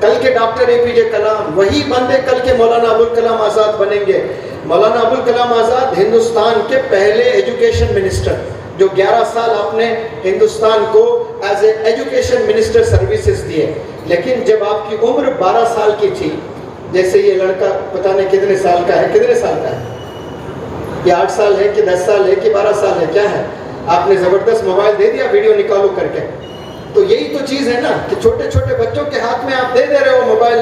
کل کے ڈاکٹر APJ کلام، وہی بندے کل کے مولانا ابوالکلام آزاد بنیں گے۔ مولانا ابوالکلام آزاد ہندوستان کے پہلے ایجوکیشن منسٹر، جو 11 سال اپنے ہندوستان کو as a education minister services دیے، لیکن جب آپ کی عمر 12 سال کی تھی، جیسے یہ لڑکا پتہ نہیں کتنے سال کا ہے، کتنے سال کا ہے، یہ 8 سال ہے کہ 10 سال ہے کہ 12 سال ہے، کیا ہے، آپ نے زبردست موبائل دے دیا، ویڈیو نکالو کر کے۔ تو یہی تو چیز ہے نا کہ چھوٹے چھوٹے بچوں کے ہاتھ میں آپ دے رہے ہو موبائل،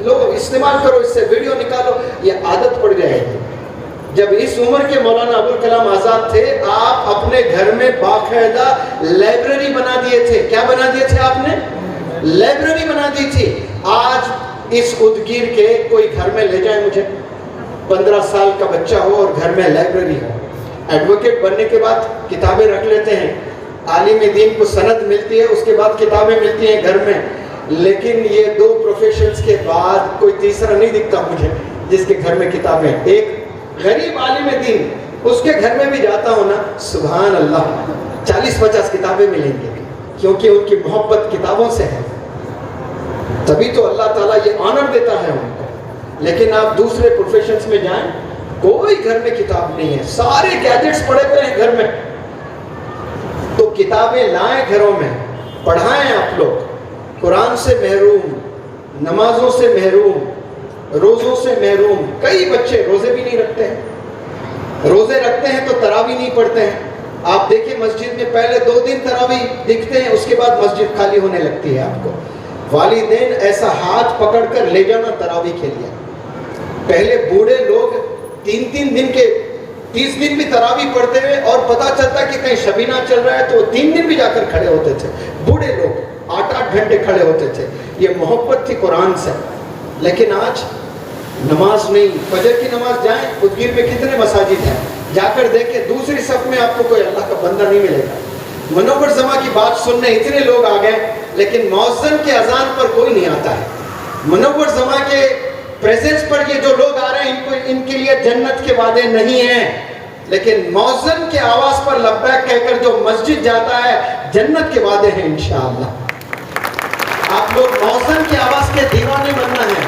لو استعمال کرو، اس سے ویڈیو نکالو، یہ عادت پڑ جائے گی۔ جب اس عمر کے مولانا ابوالکلام آزاد تھے، آپ اپنے گھر میں باقاعدہ لائبریری بنا دیے تھے۔ کیا بنا دیے تھے آپ نے؟ لائبریری بنا دی تھی۔ آج اس ادگیر کے کوئی گھر میں لے جائیں مجھے، 15 سال کا بچہ ہو اور گھر میں لائبریری ہو، ایڈوکیٹ بننے کے بعد کتابیں رکھ لیتے ہیں، عالم دین کو سند ملتی ہے، اس کے بعد کتابیں ملتی ہیں گھر میں، لیکن یہ 2 پروفیشنز کے بعد کوئی تیسرا نہیں دکھتا مجھے جس کے گھر میں کتابیں۔ ایک غریب عالم دین، اس کے گھر میں بھی جاتا ہوں نا، سبحان اللہ 40-50 کتابیں ملیں گی، کیونکہ ان کی محبت کتابوں سے ہے، تبھی تو اللہ تعالیٰ یہ آنر دیتا ہے ان کو۔ لیکن آپ دوسرے پروفیشنز میں جائیں، کوئی گھر میں کتاب نہیں ہے، سارے گیجٹس پڑے ہوئے ہیں گھر میں۔ تو کتابیں لائیں گھروں میں، پڑھائیں آپ لوگ۔ قرآن سے محروم، نمازوں سے محروم، روزوں سے محروم، کئی بچے روزے بھی نہیں رکھتے ہیں، روزے رکھتے ہیں تو تراویح نہیں پڑھتے ہیں۔ آپ دیکھیں مسجد میں پہلے 2 دن تراویح دکھتے ہیں، اس کے بعد مسجد خالی ہونے لگتی ہے۔ آپ کو والدین ایسا ہاتھ پکڑ کر لے جانا تراویح کے لیے۔ پہلے بوڑھے لوگ 3 دن کے 30 دن بھی تراویح پڑھتے ہوئے، اور پتہ چلتا کہ کہیں شبینہ چل رہا ہے تو 3 دن بھی جا کر کھڑے ہوتے تھے۔ بوڑھے لوگ 8-8 گھنٹے کھڑے ہوتے تھے، یہ محبت تھی قرآن سے۔ لیکن آج نماز نہیں، فجر کی نماز جائیں، ادگیر میں کتنے مساجد ہیں، جا کر دیکھیں دوسری صف میں آپ کو کوئی اللہ کا بندہ نہیں ملے گا۔ منور زماں کی بات سننے اتنے لوگ آ گئے، لیکن مؤذن کے اذان پر کوئی نہیں آتا ہے۔ منور زماں کے پریزنس پر یہ جو لوگ آ رہے ہیں، ان کے لیے جنت کے وعدے نہیں ہیں، لیکن مؤذن کے آواز پر لبیک کہہ کر جو مسجد جاتا ہے، جنت کے وعدے ہیں انشاءاللہ۔ آپ لوگ مؤذن کی آواز کے دیوانے بننا ہے،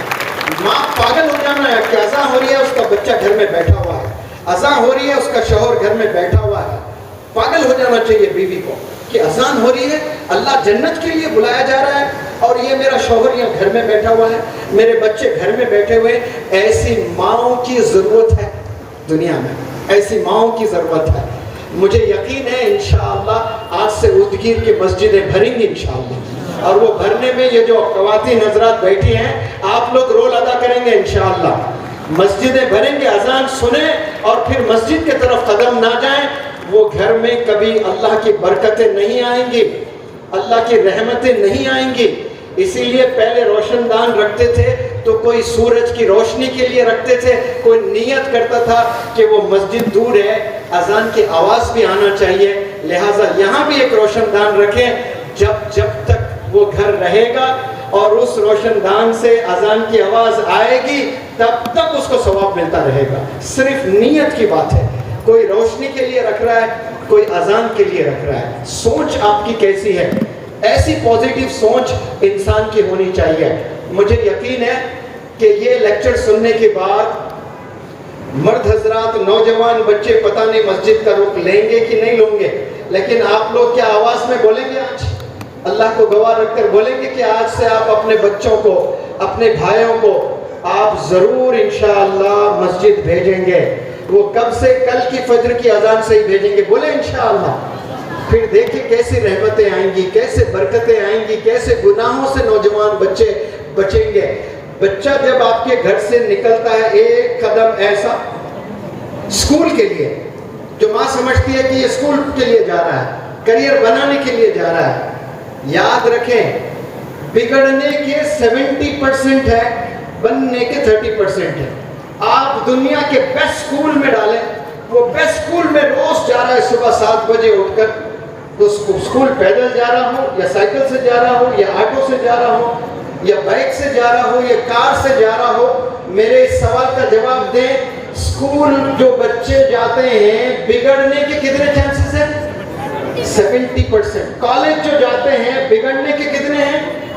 ماں پاگل ہو جانا ہے کہ اذان ہو رہی ہے، اس کا بچہ گھر میں بیٹھا ہوا ہے، اذان ہو رہی ہے، اس کا شوہر گھر میں بیٹھا ہوا ہے۔ پاگل ہو جانا چاہیے بیوی کو کہ اذان ہو رہی ہے، اللہ جنت کے لیے بلایا جا رہا ہے، اور یہ میرا شوہر یہاں گھر میں بیٹھا ہوا ہے، میرے بچے گھر میں بیٹھے ہوئے۔ ایسی ماؤں کی ضرورت ہے دنیا میں، ایسی ماؤں کی ضرورت ہے۔ مجھے یقین ہے انشاءاللہ آج سے ادگیر کی مسجدیں بھریں گی انشاءاللہ، اور وہ بھرنے میں یہ جو خواتین حضرات بیٹھی ہیں، آپ لوگ رول ادا کریں گے انشاءاللہ۔ مسجدیں بھریں گے، اذان سنیں اور پھر مسجد کے طرف قدم نہ جائیں، وہ گھر میں کبھی اللہ کی برکتیں نہیں آئیں گی، اللہ کی رحمتیں نہیں آئیں گی۔ اسی لیے پہلے روشن دان رکھتے تھے تو کوئی سورج کی روشنی کے لیے رکھتے تھے، کوئی نیت کرتا تھا کہ وہ مسجد دور ہے، اذان کی آواز بھی آنا چاہیے، لہٰذا یہاں بھی ایک روشن دان رکھیں۔ جب تک وہ گھر رہے گا اور اس روشن دان سے اذان کی آواز آئے گی، تب تک اس کو ثواب ملتا رہے گا۔ صرف نیت کی بات ہے، کوئی روشنی کے لیے رکھ رہا ہے، کوئی اذان کے لیے رکھ رہا ہے۔ سوچ آپ کی کیسی ہے؟ ایسی پازیٹیو سوچ انسان کی ہونی چاہیے۔ مجھے یقین ہے کہ یہ لیکچر سننے کے بعد مرد حضرات، نوجوان بچے پتہ نہیں مسجد کا رخ لیں گے کہ نہیں لیں گے، لیکن آپ لوگ کیا آواز میں بولیں گے؟ آج اللہ کو گواہ رکھ کر بولیں گے کہ آج سے آپ اپنے بچوں کو، اپنے بھائیوں کو آپ ضرور انشاءاللہ مسجد بھیجیں گے۔ وہ کب سے؟ کل کی فجر کی اذان سے ہی بھیجیں گے، بولیں انشاءاللہ۔ پھر دیکھیں کیسی رحمتیں آئیں گی، کیسے برکتیں آئیں گی، کیسے گناہوں سے نوجوان بچے بچیں گے۔ بچہ جب آپ کے گھر سے نکلتا ہے ایک قدم ایسا اسکول کے لیے، جو ماں سمجھتی ہے کہ یہ اسکول کے لیے جا رہا ہے، کریئر بنانے کے لیے جا رہا ہے، یاد رکھیں بگڑنے کے 70% ہے، بننے کے 30% ہے۔ آپ دنیا کے بیسٹ اسکول میں ڈالیں، وہ بیسٹ اسکول میں روز جا رہا ہے، صبح 7 بجے اٹھ کر، تو اسکول پیدل جا رہا ہو یا سائیکل سے جا رہا ہو یا آٹو سے جا رہا ہو یا بائک سے جا رہا ہو یا کار سے جا رہا ہو، میرے اس سوال کا جواب دیں، اسکول جو بچے جاتے ہیں بگڑنے کے کتنے چانسز ہیں؟ 70%۔ کالج جو جاتے ہیں بگڑنے کے کتنے ہیں؟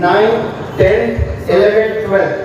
9, 10, 11, 12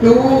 $2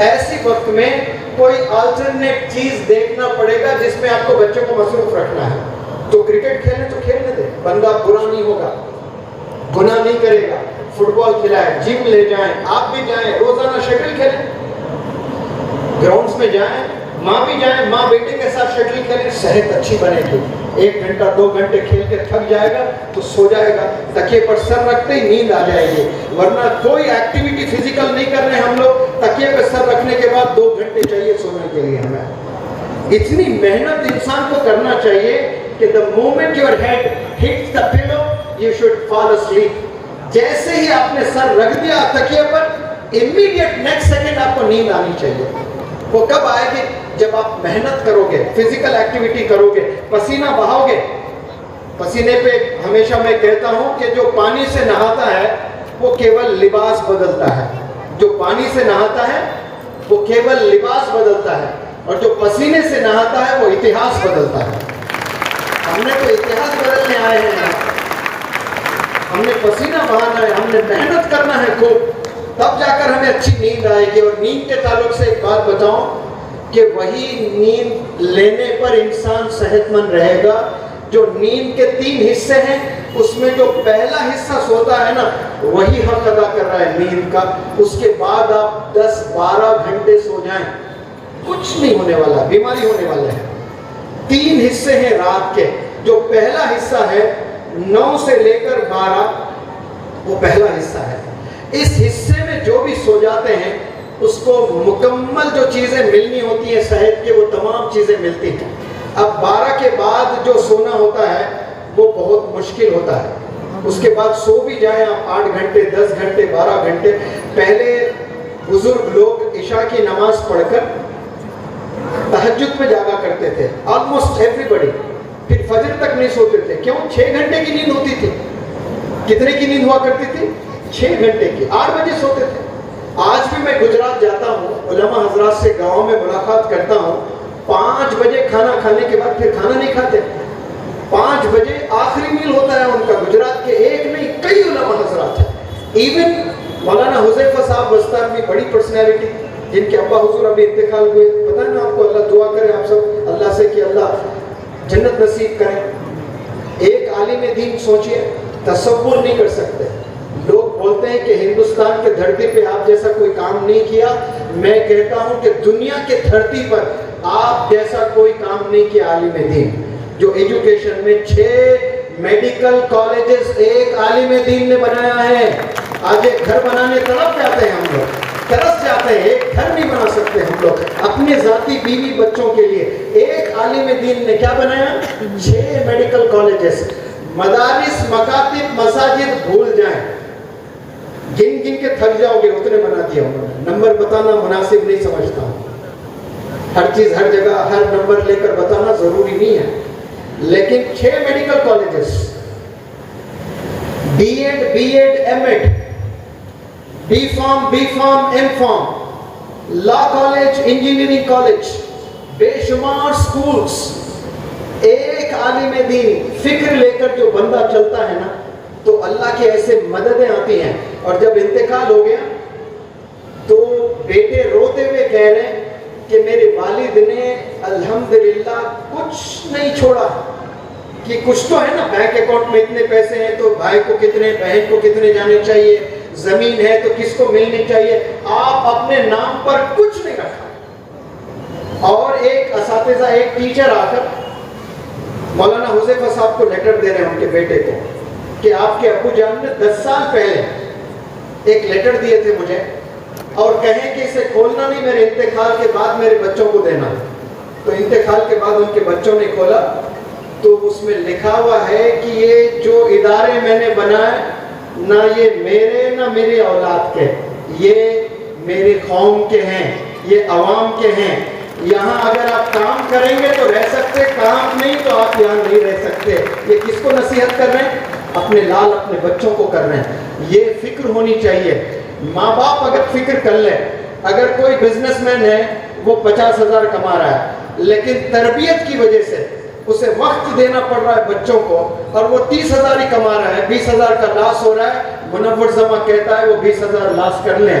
ایسی وقت میں کوئی آلٹرنیٹ چیز دیکھنا پڑے گا جس میں آپ کو بچوں کو مصروف رکھنا ہے. تو کرکٹ کھیلیں تو کھیلنے دیں, بندہ برا نہیں ہوگا, گناہ نہیں کرے گا. فٹ بال کھلائیں, جم لے جائیں, آپ بھی جائیں, روزانہ شٹل کھیلیں, گراؤنڈز میں جائیں, ماں بھی جائیں, ماں بیٹے کے ساتھ شٹل کھیلیں, صحت اچھی بنے گی. 1 گھنٹہ 2 گھنٹے کھیل کے تھک جائے گا تو سو جائے گا, تکیے پر سر رکھتے ہی نیند آ جائے گی. ورنہ کوئی ایکٹیویٹی فزیکل نہیں کر رہے ہم لوگ, تکیے پہ سر رکھنے کے بعد 2 گھنٹے چاہیے سونے کے لیے ہمیں. اتنی محنت انسان کو کرنا چاہیے کہ the moment your head hits the pillow you should fall asleep. جیسے ہی آپ نے سر رکھ دیا تکیے پر, immediate next second آپ کو نیند آنی چاہیے. وہ کب آئے گی؟ جب آپ محنت کرو گے, فزیکل ایکٹیویٹی کرو گے, پسینہ بہاؤ گے. پسینے پہ ہمیشہ میں کہتا ہوں کہ جو پانی سے نہاتا ہے وہ کیول لباس بدلتا ہے. جو پانی سے نہاتا ہے وہ کیول لباس بدلتا ہے, اور جو پسینے سے نہاتا ہے وہ اتہاس بدلتا ہے. ہم نے تو اتہاس بدلنے آئے ہیں, ہم نے پسینہ بہانا ہے, ہم نے محنت کرنا ہے خوب, تب جا کر ہمیں اچھی نیند آئے گی. اور نیند کے تعلق سے ایک بات بتاؤں کہ وہی نیند لینے پر انسان صحت مند رہے گا. جو نیند کے 3 حصے ہیں اس میں جو پہلا حصہ سوتا ہے نا وہی حق ادا کر رہا ہے نیند کا. اس کے بعد آپ 10-12 گھنٹے سو جائیں, کچھ نہیں ہونے والا, بیماری ہونے والا ہے. 3 حصے ہیں رات کے. جو پہلا حصہ ہے 9 سے لے کر 12, وہ پہلا حصہ ہے. اس حصے میں جو بھی سو جاتے ہیں اس کو مکمل جو چیزیں ملنی ہوتی ہیں صحت کے, وہ تمام چیزیں ملتی ہیں. اب 12 کے بعد جو سونا ہوتا ہے وہ بہت مشکل ہوتا ہے. اس کے بعد سو بھی جائیں آپ 8 گھنٹے, 10 گھنٹے, 12 گھنٹے. پہلے بزرگ لوگ عشاء کی نماز پڑھ کر تہجد میں جاگا کرتے تھے, آلموسٹ ایوری بڈی. پھر فجر تک نہیں سوتے تھے. کیوں؟ 6 گھنٹے کی نیند ہوتی تھی. کتنے کی نیند ہوا کرتی تھی؟ 6 گھنٹے کی. 8 بجے سوتے تھے. آج بھی میں گجرات جاتا ہوں, علماء حضرات سے گاؤں میں ملاقات کرتا ہوں, 5 بجے کھانا کھانے کے بعد پھر کھانا نہیں کھاتے. 5 بجے آخری میل ہوتا ہے ان کا. گجرات کے ایک نہیں کئی علماء حضرات ہیں. ایون مولانا حذیفہ صاحب بستار میں بڑی پرسنالٹی, جن کے ابا حضور ابھی انتقال ہوئے, پتہ ہے نا آپ کو. اللہ دعا کرے آپ سب اللہ سے کہ اللہ جنت نصیب کریں. ایک عالم دین سوچئے, تصور نہیں کر سکتے. لوگ بولتے ہیں کہ ہندوستان کے دھرتی پہ آپ جیسا کوئی کام نہیں کیا. میں کہتا ہوں کہ دنیا کے دھرتی پر آپ جیسا کوئی کام نہیں کیا عالم دین. جو ایجوکیشن میں 6 میڈیکل کالجز ایک عالم دین نے بنایا ہے. آج ایک گھر بنانے تڑپ جاتے ہیں ہم لوگ, ترس جاتے ہیں. ایک گھر نہیں بنا سکتے ہم لوگ اپنے ذاتی بیوی بچوں کے لیے. ایک عالم دین نے کیا بنایا؟ 6 میڈیکل کالجز. مدارس, مکاتب, مساجد بھول جائیں, گن گن کے تھک جاؤ گے, اتنے بنا دیا انہوں نے. نمبر بتانا مناسب نہیں سمجھتا ہوں. ہر چیز ہر جگہ ہر نمبر لے کر بتانا ضروری نہیں ہے, لیکن 6 medical colleges, B Ed, B Ed, M Ed, B Pharm, B Pharm, M Pharm, law college, engineering college, بے شمار سکولز. ایک عالم دین فکر لے کر جو بندہ چلتا ہے نا تو اللہ کے ایسے مددیں آتی ہیں. اور جب انتقال ہو گیا تو بیٹے روتے ہوئے کہہ رہے ہیں کہ میرے والد نے الحمدللہ کچھ نہیں چھوڑا. کہ کچھ تو ہے نا, بینک اکاؤنٹ میں اتنے پیسے ہیں تو بھائی کو کتنے, بہن کو کتنے جانے چاہیے, زمین ہے تو کس کو ملنی چاہیے. آپ اپنے نام پر کچھ نہیں رکھا. اور ایک اساتذہ, ایک ٹیچر آ کر مولانا حذیفہ صاحب کو لیٹر دے رہے ہیں ان کے بیٹے کو کہ آپ کے ابو جان نے 10 سال پہلے ایک لیٹر دیے تھے مجھے, اور کہیں کہ اسے کھولنا نہیں, میرے انتقال کے بعد میرے بچوں کو دینا. تو انتقال کے بعد ان کے بچوں نے کھولا تو اس میں لکھا ہوا ہے کہ یہ جو ادارے میں نے بنائے نہ یہ میرے نہ میری اولاد کے, یہ میری قوم کے ہیں, یہ عوام کے ہیں. یہاں اگر آپ کام کریں گے تو رہ سکتے, کام نہیں تو آپ یہاں نہیں رہ سکتے. یہ کس کو نصیحت کر رہے ہیں؟ اپنے لال, اپنے بچوں کو کر رہے ہیں. یہ فکر ہونی چاہیے. ماں باپ اگر فکر کر لیں, اگر کوئی بزنس مین ہے وہ 50,000 کما رہا ہے لیکن تربیت کی وجہ سے اسے وقت دینا پڑ رہا ہے بچوں کو, اور وہ 30,000 ہی کما رہا ہے, 20,000 کا لاس ہو رہا ہے, منور زماں کہتا ہے وہ 20,000 لاس کر لیں.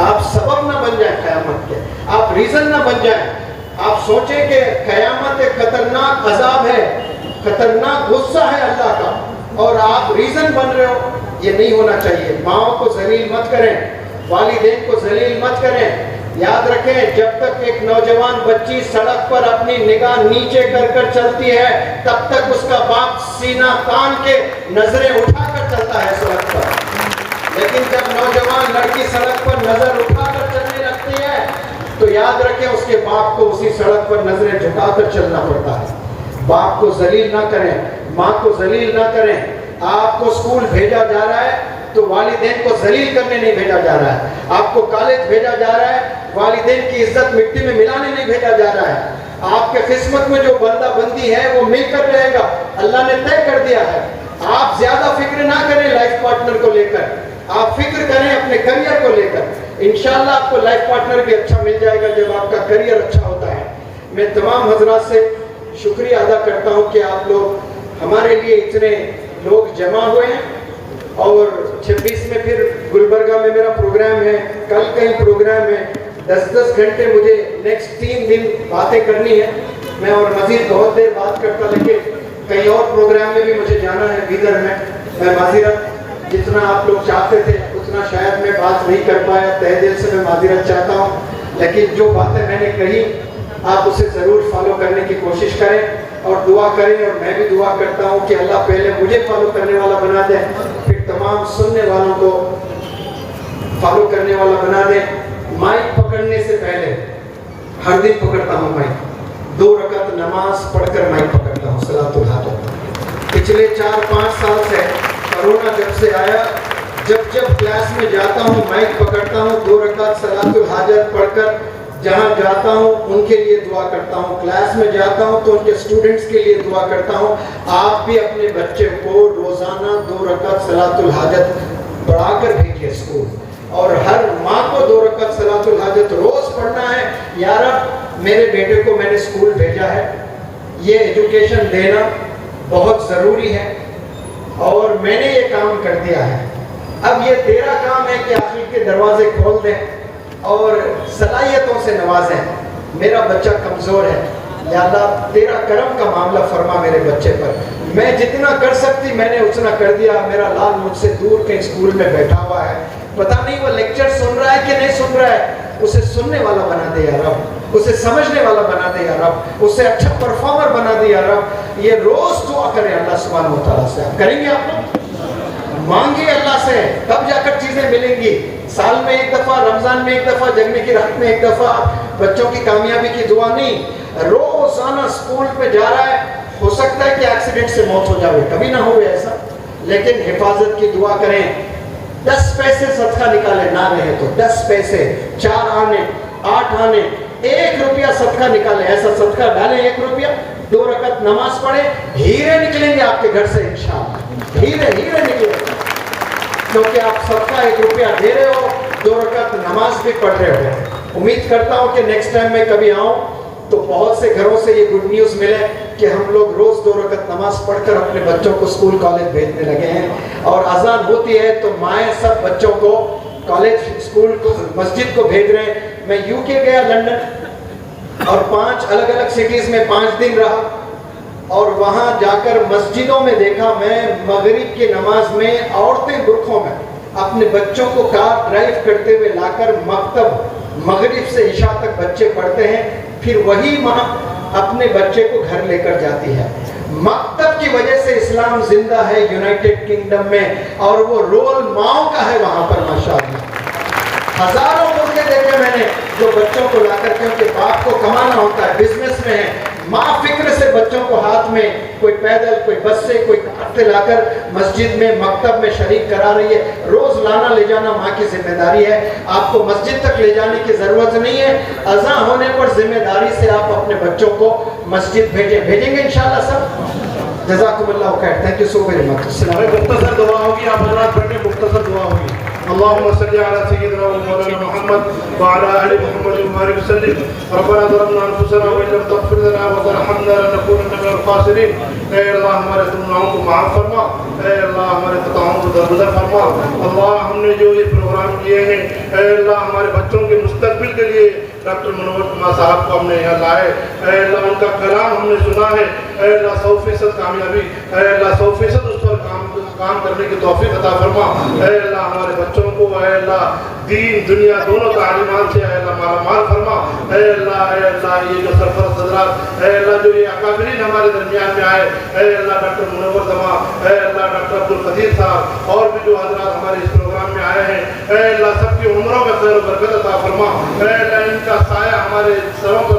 آپ سبب نہ بن جائیں قیامت کے, آپ ریزن نہ بن جائیں. آپ سوچیں کہ قیامت ایک خطرناک عذاب ہے, خطرناک غصہ ہے اللہ کا, اور آپ ریزن بن رہے ہو. یہ نہیں ہونا چاہیے. ماؤں کو ذلیل مت کریں, والدین کو ذلیل مت کریں. یاد رکھیں جب تک ایک نوجوان بچی سڑک پر اپنی نگاہ نیچے کر چلتی ہے تب تک اس کا باپ سینہ تان کے نظریں اٹھا کر چلتا ہے سڑک پر. لیکن جب نوجوان لڑکی سڑک پر نظر اٹھا کر چلنے لگتی ہے تو یاد رکھیں اس کے باپ کو اسی سڑک پر نظریں جھکا کر چلنا پڑتا ہے. باپ کو ذلیل نہ کریں, ماں کو ذلیل نہ کریں. آپ کو اسکول بھیجا جا رہا ہے تو والدین کو ذلیل کرنے نہیں بھیجا جا رہا ہے. آپ کو کالج بھیجا جا رہا ہے, والدین کی عزت مٹی میں ملانے نہیں بھیجا جا رہا ہے. آپ کے قسمت میں جو بندہ بندی ہے وہ مل کر رہے گا, اللہ نے طے کر دیا ہے. آپ زیادہ فکر نہ کریں لائف پارٹنر کو لے کر, آپ فکر کریں اپنے کریئر کو لے کر. انشاءاللہ آپ کو لائف پارٹنر بھی اچھا مل جائے گا جب آپ کا کریئر اچھا ہوتا ہے. میں تمام حضرات سے شکریہ ادا کرتا ہوں کہ آپ لوگ ہمارے لیے اتنے لوگ جمع ہوئے ہیں. اور 26 میں پھر گلبرگہ میں میرا پروگرام ہے, کل کہیں پروگرام ہے. 10 گھنٹے مجھے نیکسٹ 3 دن باتیں کرنی ہے. میں اور مزید بہت دیر بات کرتا, لیکن کہیں اور پروگرام میں بھی مجھے جانا ہے بیدر میں. میں معذرت, جتنا آپ لوگ چاہتے تھے اتنا شاید میں بات نہیں کر پایا. تہ دل سے میں معذرت چاہتا ہوں, لیکن جو باتیں میں نے کہی آپ اسے ضرور فالو کرنے کی کوشش کریں اور دعا کریں. اور میں بھی دعا کرتا ہوں کہ اللہ پہلے مجھے فالو کرنے والا بنا دے, پھر تمام سننے والوں کو فالو کرنے والا بنا دے. مائک پکڑنے سے پہلے ہر دن پکڑتا ہوں مائک, 2 رکعت نماز پڑھ کر مائک پکڑتا ہوں صلاۃ الحاجت. پچھلے 4-5 سال سے کورونا جب سے آیا, جب کلاس میں جاتا ہوں مائک پکڑتا ہوں, 2 رکعت صلاۃ الحاجت پڑھ کر جہاں جاتا ہوں ان کے لیے دعا کرتا ہوں. کلاس میں جاتا ہوں تو ان کے اسٹوڈنٹس کے لیے دعا کرتا ہوں. آپ بھی اپنے بچے کو روزانہ 2 رکعت صلاۃ الحاجت پڑھا کر بھیجیے اسکول, اور ہر ماں کو 2 رکعت صلاۃ الحاجت روز پڑھنا ہے. یا رب میرے بیٹے کو میں نے اسکول بھیجا ہے, یہ ایجوکیشن دینا بہت ضروری ہے اور میں نے یہ کام کر دیا ہے. اب یہ تیرا کام ہے کہ آخر کے دروازے کھول دیں اور صلاحیتوں سے نوازیں. میرا بچہ کمزور ہے, یا اللہ تیرا کرم کا معاملہ فرما میرے بچے پر. میں جتنا کر سکتی میں نے اتنا کر دیا. میرا لال مجھ سے دور کہیں اسکول میں بیٹھا ہوا ہے, پتہ نہیں وہ لیکچر سن رہا ہے کہ نہیں سن رہا ہے. اسے سننے والا بنا دے یا رب, اسے سمجھنے والا بنا دے یا رب, اسے اچھا پرفارمر بنا دے یا رب. یہ روز دعا کریں اللہ سبحانہ و تعالیٰ سے. آپ کریں گے, آپ مانگے اللہ سے, تب جا کر چیزیں ملیں گی. سال میں 1 دفعہ, رمضان میں 1 دفعہ, جگنے کی رات میں 1 دفعہ, بچوں کی کامیابی کی دعا نہیں. روزانہ اسکول پہ جا رہا ہے, ہو سکتا ہے کہ ایکسیڈنٹ سے موت ہو جائے, کبھی نہ ہو ایسا, لیکن حفاظت کی دعا کریں. 10 پیسے صدقہ نکالے, نہ رہے تو 10 پیسے, 4 آنے, 8 آنے, 1 روپیہ صدقہ نکالے. ایسا صدقہ ڈالیں 1 روپیہ, 2 رکعت نماز پڑھیں, ہیرے نکلیں گے آپ کے گھر سے انشاءاللہ. ہیرے نکلیں گے, کیونکہ آپ صدقہ 1 روپیہ دے رہے ہو, 2 رکعت نماز بھی پڑھ رہے ہو. امید کرتا ہوں کہ نیکسٹ ٹائم میں کبھی آؤں تو بہت سے گھروں سے یہ گڈ نیوز ملے کہ ہم لوگ روز 2 رکعت نماز پڑھ کر اپنے بچوں کو اسکول کالج بھیجنے لگے ہیں. اور اذان ہوتی ہے تو مائیں سب بچوں کو کالج, اسکول کو, مسجد کو بھیج رہے ہیں. میں UK گیا, لنڈن, اور 5 الگ الگ سٹیز میں 5 دن رہا, اور وہاں جا کر مسجدوں میں دیکھا میں مغرب کی نماز میں عورتیں برقعوں میں اپنے بچوں کو کار ڈرائیو کرتے ہوئے لا کر مکتب مغرب سے عشاء تک بچے پڑھتے ہیں, پھر وہی ماں اپنے بچے کو گھر لے کر جاتی ہے. مکتب کی وجہ سے اسلام زندہ ہے یونائٹڈ کنگڈم میں, اور وہ رول ماؤں کا ہے وہاں پر ماشاءاللہ. ہزاروں ملکیں دیکھے میں نے جو بچوں کو لا کر, کیونکہ باپ کو کمانا ہوتا ہے, بزنس میں ہے, ماں فکر سے بچوں کو ہاتھ میں کوئی پیدل, کوئی بس سے, کوئی کار سے لا کر مسجد میں, مکتب میں شریک کرا رہی ہے. روز لانا لے جانا ماں کی ذمہ داری ہے. آپ کو مسجد تک لے جانے کی ضرورت نہیں ہے. اذان ہونے پر ذمہ داری سے آپ اپنے بچوں کو مسجد بھیجیں گے انشاءاللہ سب. جزاکم اللہ خیر. Thank you so very much. مختصر دعا ہوگی, آپ حضرات بیٹھے, مختصر دعا ہوگی. اللهم صل على سيدنا ومولانا محمد وعلى ال محمد وبارك وسلم. ربنا ظلمنا انفسنا وان لم تغفر لنا وترحمنا لنكونن من الخاسرين. اے اللہ ہمارے گناہوں کو معاف فرما, اے اللہ ہمارے خطاؤں کو درگزر فرما. اللہ ہم نے جو یہ پروگرام کیے ہیں, اے اللہ ہمارے بچوں کے مستقبل کے لیے ڈاکٹر منور کمار صاحب کو ہم نے یہاں لائے. اے اللہ ان کا کلام ہم نے سنا ہے, اے اللہ 100% کامیابی, اے اللہ 100% اس پر کام کرنے کی توفیق عطا فرما. اے اللہ ہمارے بچوں کو اے اللہ دین دنیا دونوں تعلیمات سے اے اللہ مالا مال فرما. اے اللہ یہ جو سرفرست حضرات, اے اللہ جو یہ اکابرین ہمارے درمیان میں آئے, اے اللہ ڈاکٹر منور زماں, اے اللہ ڈاکٹر عبدالقدیر صاحب اور بھی جو حضرات ہمارے اس پروگرام میں آئے ہیں, اے اللہ سب کی عمروں میں خیر و برکت عطا فرما. اے اللہ ان کا سایہ ہمارے سروں پر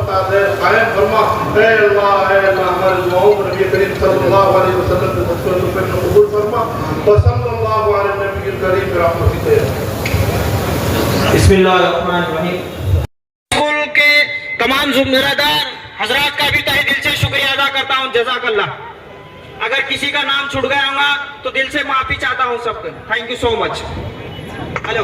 قائم فرما. اے اللہ ہمارے دعاؤں کو نبی کریم صلی اللہ علیہ وسلم کے صدقے میں قبول فرما. وصلی اللہ علی النبی الکریم برحمتک. بسم اللہ الرحمن الرحیم. اسکول کے تمام ذمہ دار حضرات کا بھی تہہ دل سے شکریہ ادا کرتا ہوں. جزاک اللہ. اگر کسی کا نام چھوٹ گیا ہوگا تو دل سے معافی چاہتا ہوں سب کو. Thank you so much. Hello